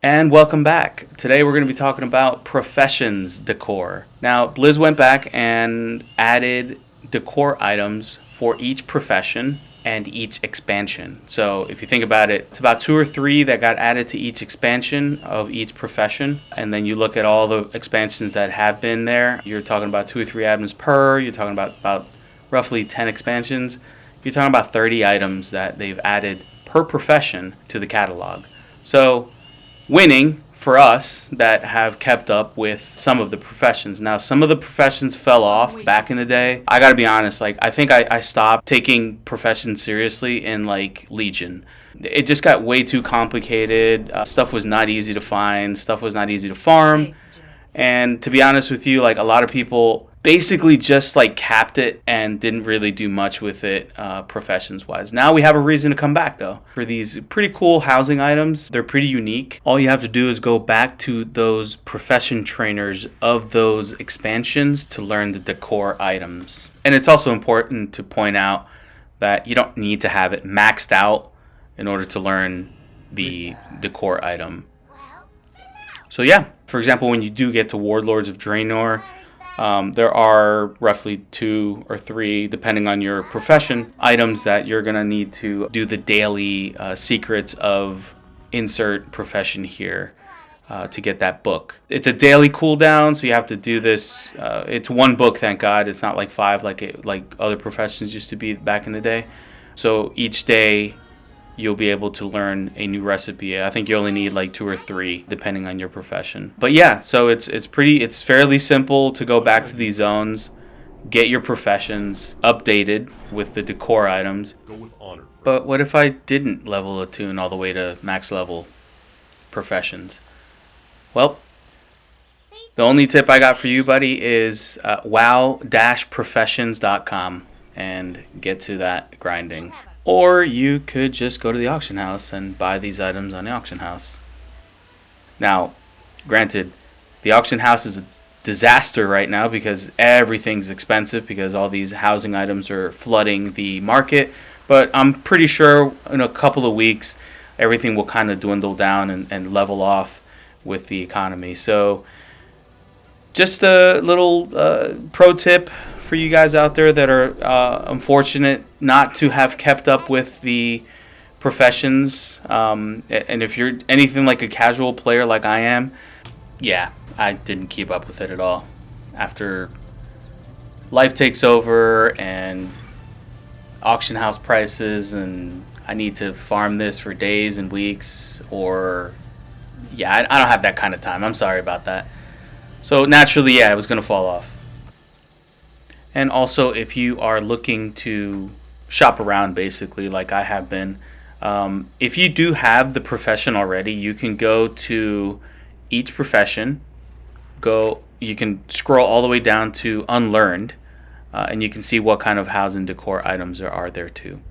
And welcome back. Today we're going to be talking about Professions Decor. Now, Blizz went back and added decor items for each profession and each expansion. So if you think about it, it's about 2 or 3 that got added to each expansion of each profession. And then you look at all the expansions that have been there. You're talking about 2 or 3 items per. You're talking about roughly 10 expansions. You're talking about 30 items that they've added per profession to the catalog. So winning for us that have kept up with some of the professions. Now, some of the professions fell off back in the day. I gotta be honest, I think I stopped taking professions seriously in Legion. It just got way too complicated. Stuff was not easy to find. Stuff was not easy to farm. And to be honest with you, a lot of people basically just capped it and didn't really do much with it professions wise. Now we have a reason to come back though for these pretty cool housing items. They're pretty unique. All you have to do is go back to those profession trainers of those expansions to learn the decor items. And it's also important to point out that you don't need to have it maxed out in order to learn the decor item. So yeah, for example, when you do get to Warlords of Draenor, there are roughly 2 or 3, depending on your profession, items that you're going to need to do the daily secrets of insert profession here to get that book. It's a daily cooldown, so you have to do this. It's 1 book, thank God. It's not 5 like other professions used to be back in the day. So each day you'll be able to learn a new recipe. I think you only need 2 or 3 depending on your profession. But yeah, so it's fairly simple to go back to these zones, get your professions updated with the decor items. But what if I didn't level a tune all the way to max level professions? Well, the only tip I got for you, buddy, is wow-professions.com and get to that grinding. Or you could just go to the auction house and buy these items on the auction house. Now, granted, the auction house is a disaster right now because everything's expensive because all these housing items are flooding the market. But I'm pretty sure in a couple of weeks, everything will kind of dwindle down and level off with the economy. So just a little pro tip for you guys out there that are unfortunate not to have kept up with the professions. And if you're anything like a casual player like I am, yeah, I didn't keep up with it at all. After life takes over and auction house prices and I need to farm this for days and weeks, or yeah, I don't have that kind of time. I'm sorry about that. So naturally, yeah, it was going to fall off. And also, if you are looking to shop around, basically, like I have been, if you do have the profession already, you can go to each profession. You can scroll all the way down to Unlearned, and you can see what kind of housing decor items there are there too.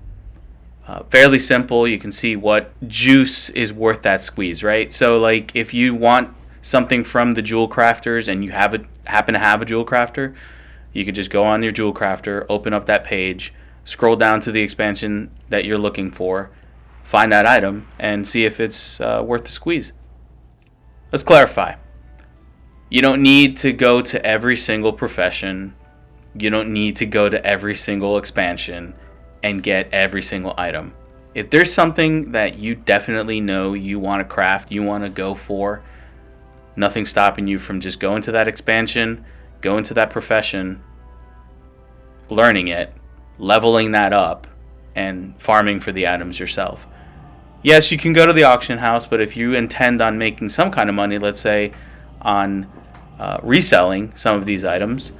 Fairly simple. You can see what juice is worth that squeeze, right? So, if you want something from the jewel crafters and you happen to have a jewel crafter, you could just go on your jewel crafter, open up that page, scroll down to the expansion that you're looking for, find that item, and see if it's worth the squeeze. Let's clarify. You don't need to go to every single profession. You don't need to go to every single expansion and get every single item. If there's something that you definitely know you want to craft, you want to go for, nothing's stopping you from just going to that expansion, go into that profession, learning it, leveling that up, and farming for the items yourself. Yes, you can go to the auction house, but if you intend on making some kind of money, let's say on reselling some of these items,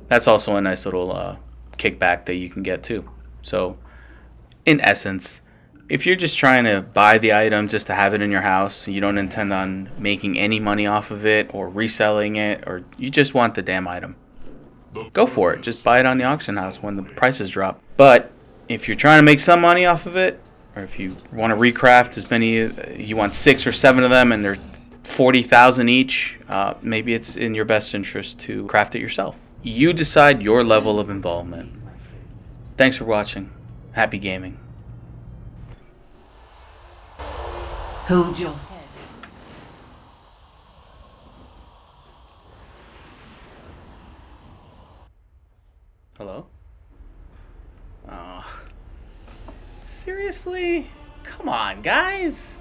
that's also a nice little kickback that you can get too. So, in essence, if you're just trying to buy the item just to have it in your house, you don't intend on making any money off of it or reselling it, or you just want the damn item, go for it. Just buy it on the auction house when the prices drop. But if you're trying to make some money off of it, or if you want to recraft as many, you want 6 or 7 of them and they're 40,000 each, maybe it's in your best interest to craft it yourself. You decide your level of involvement. Thanks for watching. Happy gaming. Hold your head. Hello? Oh. Seriously? Come on, guys!